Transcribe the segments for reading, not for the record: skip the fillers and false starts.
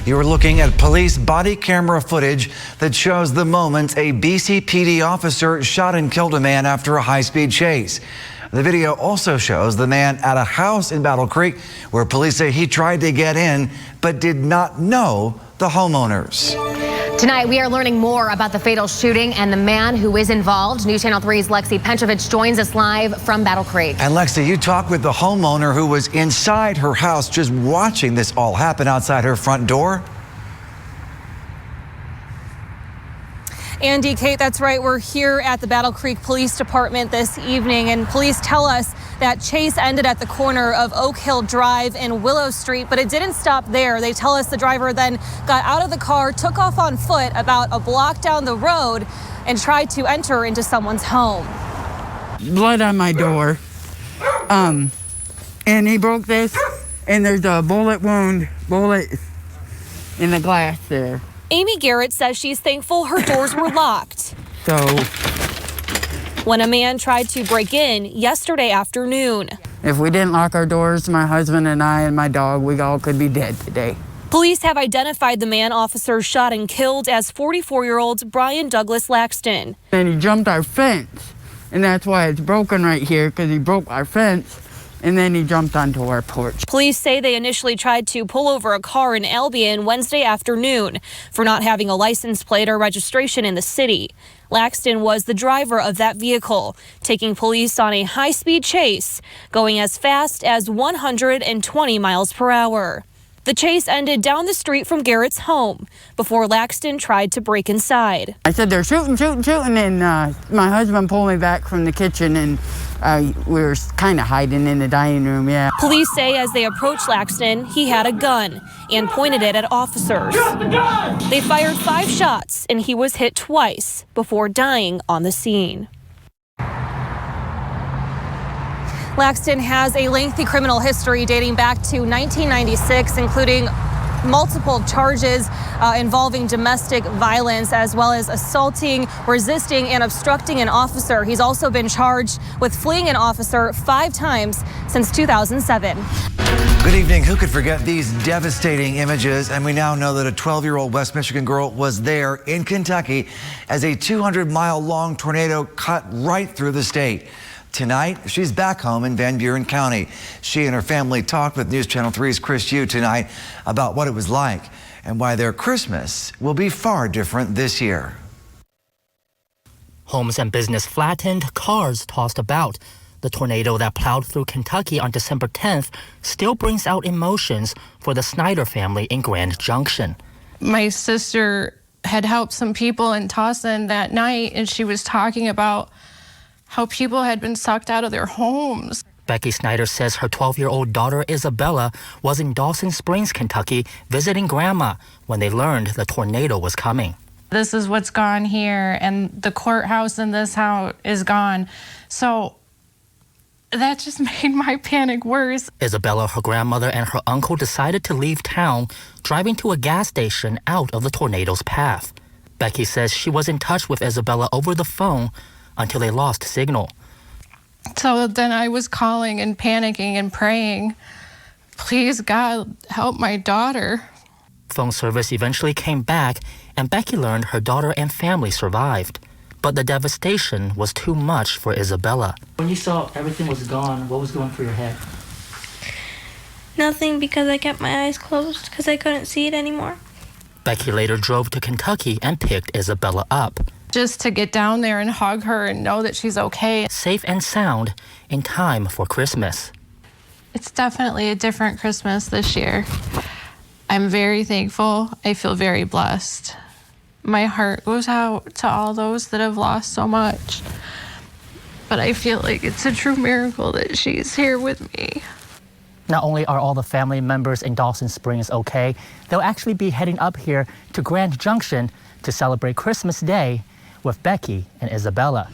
You are looking at police body camera footage that shows the moment a BCPD officer shot and killed a man after a high-speed chase. The video also shows the man at a house in Battle Creek where police say he tried to get in but did not know the homeowners. Tonight, we are learning more about the fatal shooting and the man who is involved. News Channel 3's Lexi Penchovich joins us live from Battle Creek. And Lexi, you talked with the homeowner who was inside her house just watching this all happen outside her front door. Andy, Kate, that's right. We're here at the Battle Creek Police Department this evening, and police tell us that chase ended at the corner of Oak Hill Drive and Willow Street, but it didn't stop there. They tell us the driver then got out of the car, took off on foot about a block down the road, and tried to enter into someone's home. Blood on my door, and he broke this, and there's a bullet in the glass there. Amy Garrett says she's thankful her doors were locked So when a man tried to break in yesterday afternoon. if we didn't lock our doors, my husband and I and my dog, we all could be dead today. Police have identified the man officers shot and killed as 44-year-old Brian Douglas Laxton. And he jumped our fence, and that's why it's broken right here, because he broke our fence, and then he jumped onto our porch. Police say they initially tried to pull over a car in Albion Wednesday afternoon for not having a license plate or registration in the city. Laxton was the driver of that vehicle, taking police on a high-speed chase, going as fast as 120 miles per hour. The chase ended down the street from Garrett's home before Laxton tried to break inside. I said, they're shooting, and my husband pulled me back from the kitchen, and we were kind of hiding in the dining room, yeah. Police say as they approached Laxton, he had a gun and pointed it at officers. They fired 5 shots, and he was hit twice before dying on the scene. Laxton has a lengthy criminal history dating back to 1996, including multiple charges involving domestic violence, as well as assaulting, resisting, and obstructing an officer. He's also been charged with fleeing an officer 5 times since 2007. Good evening. Who could forget these devastating images? And we now know that a 12-year-old West Michigan girl was there in Kentucky as a 200-mile-long tornado cut right through the state. Tonight, she's back home in Van Buren County. She and her family talked with News Channel 3's Chris Yu tonight about what it was like and why their Christmas will be far different this year. Homes and business flattened, cars tossed about. The tornado that plowed through Kentucky on December 10th still brings out emotions for the Snyder family in Grand Junction. My sister had helped some people in Tossin that night, and she was talking about how people had been sucked out of their homes. Becky Snyder says her 12-year-old daughter Isabella was in Dawson Springs, Kentucky, visiting Grandma when they learned the tornado was coming. This is what's gone here, and the courthouse in this house is gone. So that just made my panic worse. Isabella, her grandmother, and her uncle decided to leave town, driving to a gas station out of the tornado's path. Becky says she was in touch with Isabella over the phone until they lost signal. So then I was calling and panicking and praying, please God, help my daughter. Phone service eventually came back, and Becky learned her daughter and family survived. But the devastation was too much for Isabella. When you saw everything was gone, what was going through your head? Nothing, because I kept my eyes closed because I couldn't see it anymore. Becky later drove to Kentucky and picked Isabella up. Just to get down there and hug her and know that she's okay. Safe and sound in time for Christmas. It's definitely a different Christmas this year. I'm very thankful. I feel very blessed. My heart goes out to all those that have lost so much. But I feel like it's a true miracle that she's here with me. Not only are all the family members in Dawson Springs okay, they'll actually be heading up here to Grand Junction to celebrate Christmas Day with Becky and Isabella.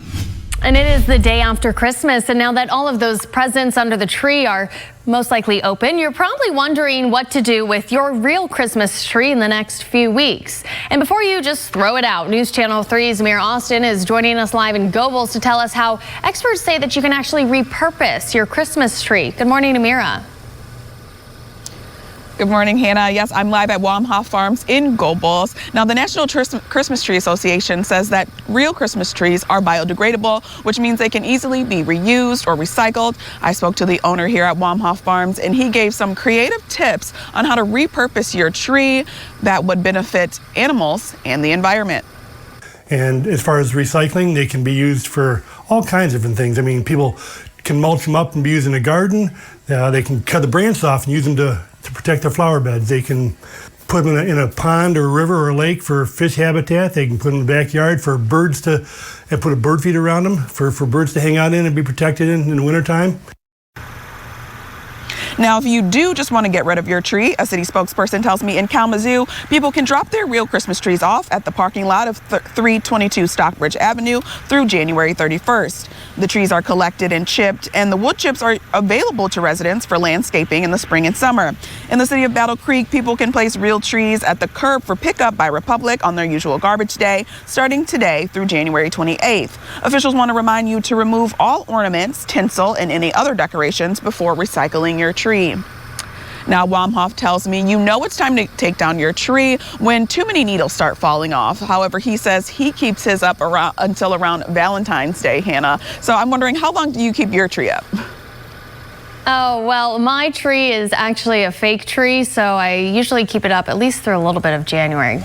And it is the day after Christmas, and now that all of those presents under the tree are most likely open, you're probably wondering what to do with your real Christmas tree in the next few weeks. And before you just throw it out, News Channel 3's Amir Austin is joining us live in Gobles to tell us how experts say that you can actually repurpose your Christmas tree. Good morning, Amira. Good morning, Hannah. Yes, I'm live at Wamhoff Farms in Gobles. Now, the National Christmas Tree Association says that real Christmas trees are biodegradable, which means they can easily be reused or recycled. I spoke to the owner here at Wamhoff Farms, and he gave some creative tips on how to repurpose your tree that would benefit animals and the environment. And as far as recycling, they can be used for all kinds of different things. I mean, people can mulch them up and be used in a garden. They can cut the branches off and use them to protect their flower beds. They can put them in a pond or a river or a lake for fish habitat. They can put them in the backyard for birds and put a bird feeder around them for birds to hang out in and be protected in the wintertime. Now, if you do just want to get rid of your tree, a city spokesperson tells me in Kalamazoo, people can drop their real Christmas trees off at the parking lot of 322 Stockbridge Avenue through January 31st. The trees are collected and chipped, and the wood chips are available to residents for landscaping in the spring and summer. In the city of Battle Creek, people can place real trees at the curb for pickup by Republic on their usual garbage day, starting today through January 28th. Officials want to remind you to remove all ornaments, tinsel, and any other decorations before recycling your tree. Now, Wamhoff tells me it's time to take down your tree when too many needles start falling off. However, he says he keeps his up until around Valentine's Day, Hannah. So I'm wondering, how long do you keep your tree up? Oh, well, my tree is actually a fake tree, so I usually keep it up at least through a little bit of January.